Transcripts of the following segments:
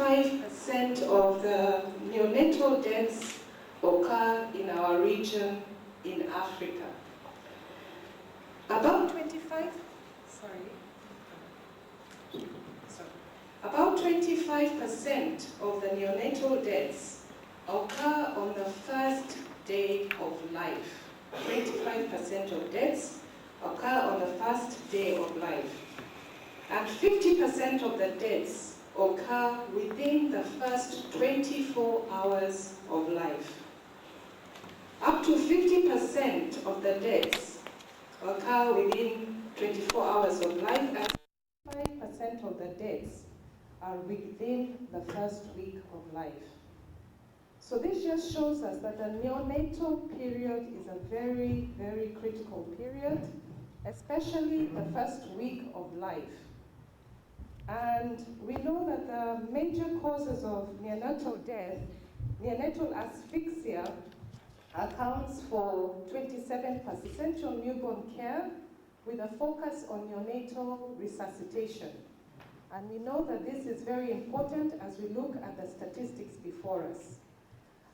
25% of the neonatal deaths occur in our region in Africa. About 25% of the neonatal deaths occur on the first day of life. 25% of deaths occur on the first day of life. And 50% of the deaths occur within the first 24 hours of life. Up to 50% of the deaths occur within 24 hours of life, and 5% of the deaths are within the first week of life. So this just shows us that the neonatal period is a very, very critical period, especially the first week of life. And we know that the major causes of neonatal death, neonatal asphyxia, accounts for 27% essential newborn care with a focus on neonatal resuscitation. And we know that this is very important as we look at the statistics before us.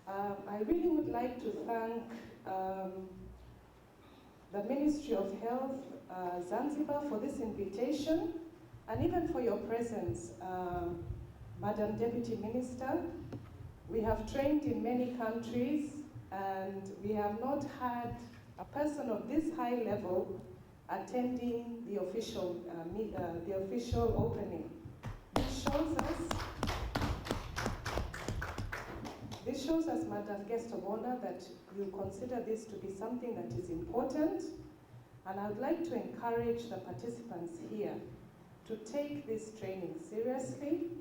I really would like to thank the Ministry of Health, Zanzibar, for this invitation, and even for your presence, Madam Deputy Minister. We have trained in many countries, and we have not had a person of this high level attending the official opening. This shows us, Madam Guest of Honor, that you consider this to be something that is important, and I would like to encourage the participants here to take this training seriously.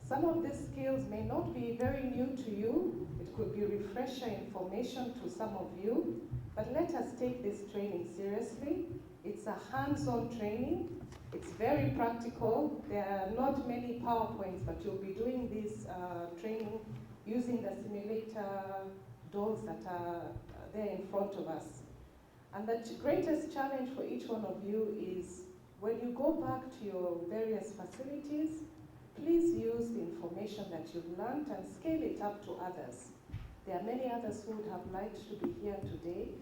Some of these skills may not be very new to you. It could be refresher information to some of you, but let us take this training seriously. It's a hands-on training. It's very practical. There are not many PowerPoints, but you'll be doing this training using the simulator dolls that are there in front of us. And the greatest challenge for each one of you is when you go back to your various facilities, please use the information that you've learned and scale it up to others. There are many others who would have liked to be here today,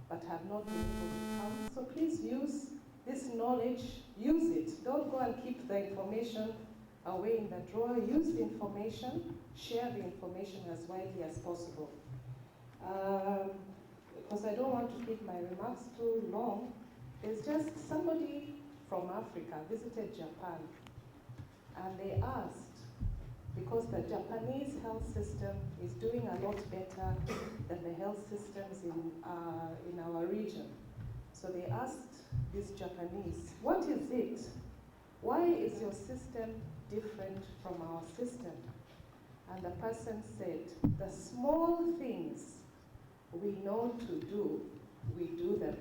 but have not been able to come. So please use this knowledge, use it. Don't go and keep the information away in the drawer. Use the information, share the information as widely as possible. Because I don't want to keep my remarks too long, there's just somebody from Africa visited Japan, and they asked, because the Japanese health system is doing a lot better than the health systems in our region. So they asked this Japanese, what is it? Why is your system different from our system? And the person said, the small things we know to do, we do them.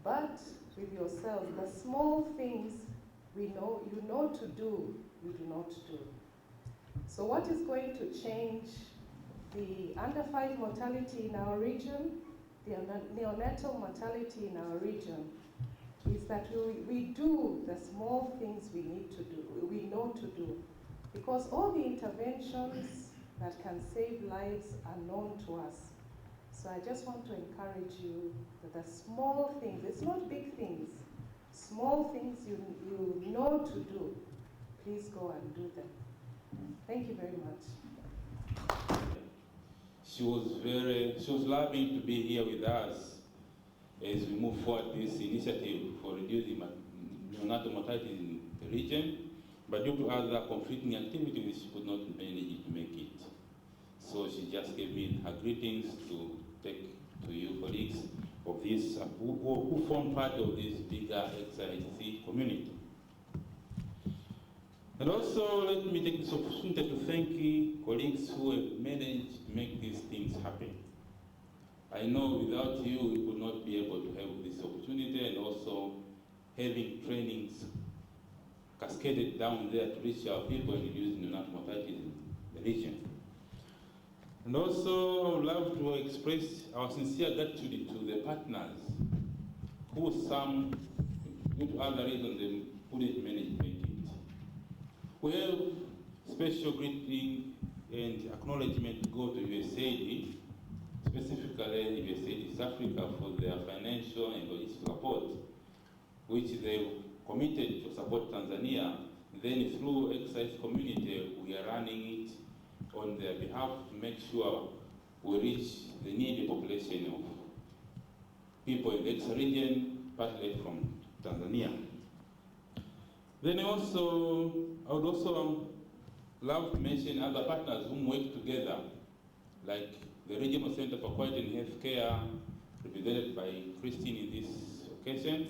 But with yourself, the small things you know to do, you do not do. So what is going to change the under 5 mortality in our region, the neonatal mortality in our region, is that we do the small things we need to do, we know to do. Because all the interventions that can save lives are known to us. So I just want to encourage you that the small things, it's not big things, small things you know to do, please go and do them. Thank you very much. She was loving to be here with us as we move forward this initiative for reducing neonatal mortality in the region, but due to other conflicting activities, she could not manage to make it. So she just gave me her greetings to take to you colleagues of this, who form part of this bigger XIC community. And also, let me take this opportunity to thank colleagues who have managed to make these things happen. I know without you, we could not be able to have this opportunity, and also having trainings cascaded down there to reach our people and reduce neonatal mortality in the region. And also, I would love to express our sincere gratitude to the partners who, some, due to other reasons, they couldn't manage to make it. We have special greeting and acknowledgement go to USAID, specifically USAID East Africa, for their financial and logistical support, which they've committed to support Tanzania. Then through Exercise Community, we are running it on their behalf to make sure we reach the needy population of people in the Ex region, partly from Tanzania. Then I would also love to mention other partners whom work together, like the Regional Center for Quality and Healthcare, represented by Christine in this occasion.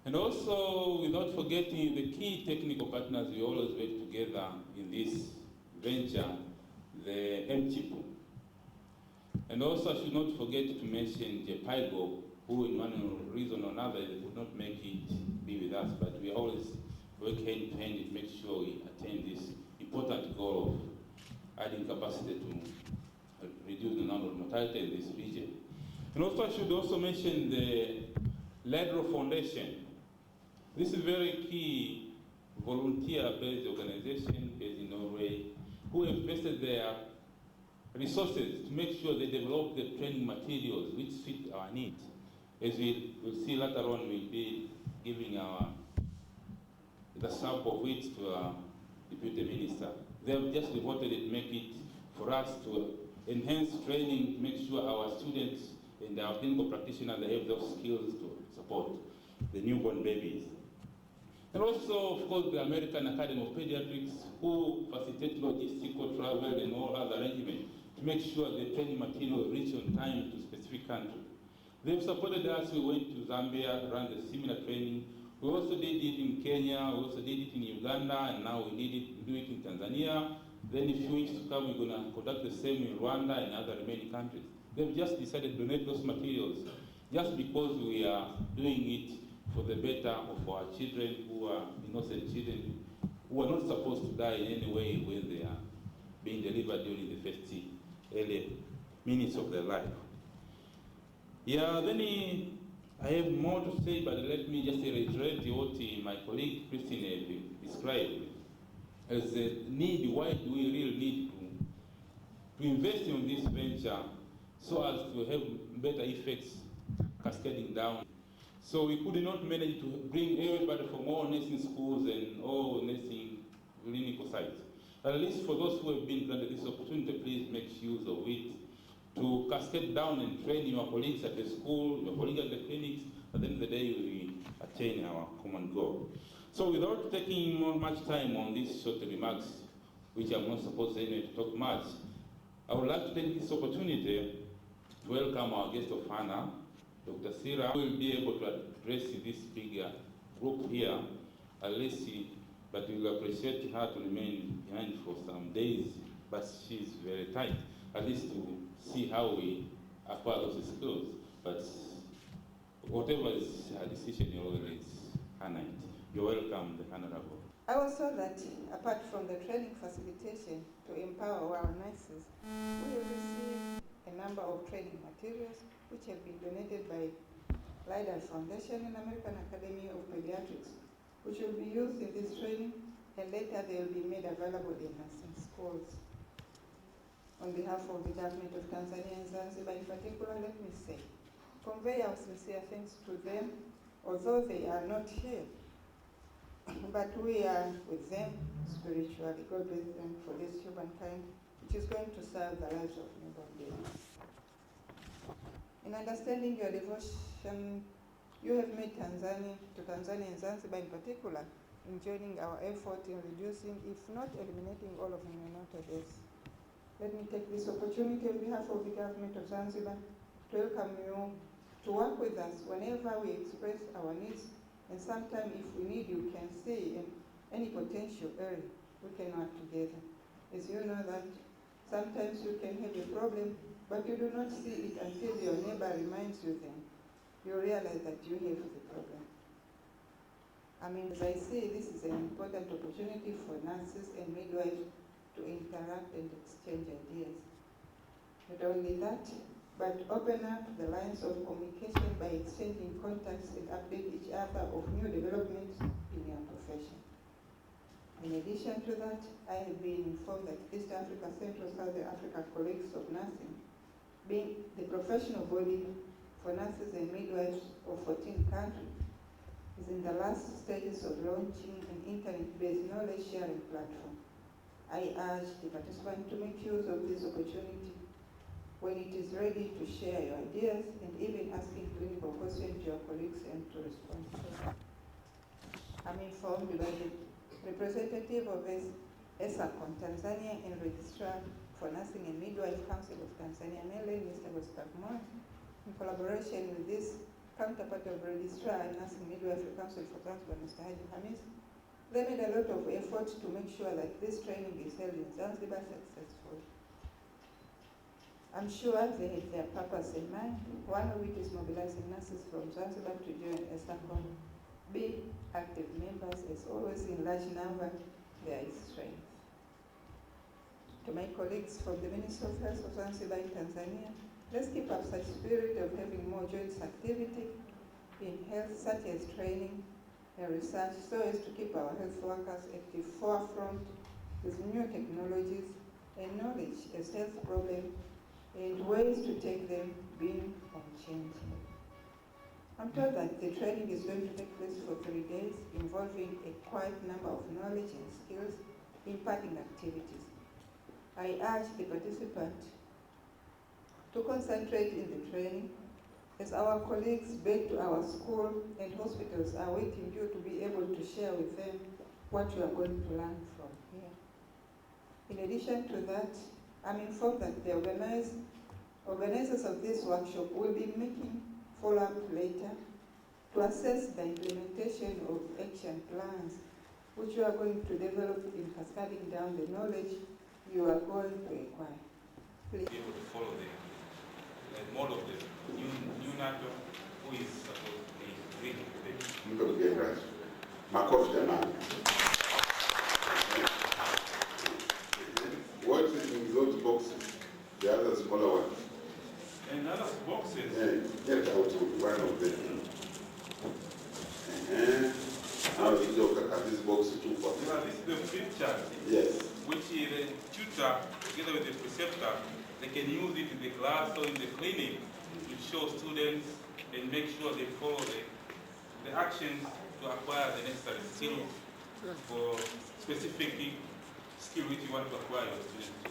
And also, without forgetting the key technical partners we always work together in this venture, the MCHIP. And also, I should not forget to mention JPIGO, who in one reason or another they could not make it be with us, but we always work hand in hand to make sure we attain this important goal of adding capacity to reduce the number of mortality in this region. And also, I should also mention the Ledro Foundation. This is a very key volunteer-based organization based in Norway, who have invested their resources to make sure they develop the training materials which fit our needs. As we will see later on, we'll be giving the sample of it to our Deputy Minister. They have just devoted it to make it for us to enhance training, to make sure our students and our clinical practitioners they have those skills to support the newborn babies. And also, of course, the American Academy of Pediatrics, who facilitate logistical travel and all other arrangements to make sure the training material reach on time to specific countries. They've supported us. We went to Zambia, ran the similar training. We also did it in Kenya, we also did it in Uganda, and now we do it in Tanzania. Then if you wish to come, we're going to conduct the same in Rwanda and other remaining countries. They've just decided to donate those materials just because we are doing it for the better of our children who are innocent children who are not supposed to die in any way when they are being delivered during the first early minutes of their life. Yeah, then I have more to say, but let me just reiterate what my colleague Christine described as a need. Why do we really need to invest in this venture so as to have better effects cascading down? So we could not manage to bring everybody from all nursing schools and all nursing clinical sites. At least for those who have been granted this opportunity, please make use of it to cascade down and train your colleagues at the school, your colleagues at the clinics. At the end of the day, we attain our common goal. So without taking much time on these short remarks, which I'm not supposed to talk much, I would like to take this opportunity to welcome our guest of honor, Dr. Sira, who will be able to address this bigger group here, but we will appreciate her to remain behind for some days, but she's very tight, at least to see how we acquire those skills. But whatever is her decision, it's her night. You're welcome, the Honorable. I was told that apart from the training facilitation to empower our nurses, we have received a number of training materials which have been donated by Lidl Foundation and American Academy of Pediatrics, which will be used in this training, and later they will be made available in nursing schools. On behalf of the government of Tanzania and Zanzibar in particular, let me say, convey our sincere thanks to them, although they are not here, but we are with them spiritually. God bless them for this humankind, which is going to serve the lives of newborn babies. In understanding your devotion, you have made Tanzania and Zanzibar in particular in joining our effort in reducing, if not eliminating, all of neonatal deaths. Let me take this opportunity on behalf of the government of Zanzibar to welcome you to work with us whenever we express our needs, and sometime if we need you can see any potential early, we can work together. As you know that sometimes you can have a problem, but you do not see it until your neighbor reminds you then. You realize that you have the problem. As I say, this is an important opportunity for nurses and midwives to interact and exchange ideas. Not only that, but open up the lines of communication by exchanging contacts and update each other of new developments in your profession. In addition to that, I have been informed that East Africa, Central Southern Africa Colleagues of Nursing, being the professional body for nurses and midwives of 14 countries, is in the last stages of launching an internet-based knowledge sharing platform. I urge the participants to make use of this opportunity when it is ready to share your ideas and even asking clinical questions to your colleagues and to respond to them. I'm informed by the representative of ESACON Tanzania and Registrar for Nursing and Midwife Council of Tanzania, Maryland, Mr. Gustav Moore, in collaboration with this counterpart of Registrar and Nursing Midwife Council for Zanzibar, Mr. Haji Hamis, they made a lot of effort to make sure that this training is held in Zanzibar successfully. I'm sure they had their purpose in mind, one of which is mobilizing nurses from Zanzibar to join ESACON. Be active members, as always, in large number, there is strength. To my colleagues from the Ministry of Health of Zanzibar in Tanzania, let's keep up such spirit of having more joint activity in health, such as training and research, so as to keep our health workers at the forefront with new technologies and knowledge as health problems and ways to take them being unchanged. I'm told that the training is going to take place for 3 days, involving a quite number of knowledge and skills imparting activities. I urge the participants to concentrate in the training, as our colleagues back to our school and hospitals are waiting you to be able to share with them what you are going to learn from here. In addition to that, I'm informed that the organizers of this workshop will be making follow-up later to assess the implementation of action plans, which you are going to develop in cascading down the knowledge you are going to acquire. Please. Be able to follow the model of the new NATO who is supposed to be reading today. Makofi jamani. What is in those boxes? The other smaller ones? And other boxes. Get out one of them. Now you look at this box too. This is the flip chart. Yes. Which the tutor, together with the preceptor, they can use it in the class or in the clinic to show students and make sure they follow the actions to acquire the necessary skills for specific skill which you want to acquire your students to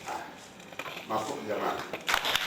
have. Makofi jamani.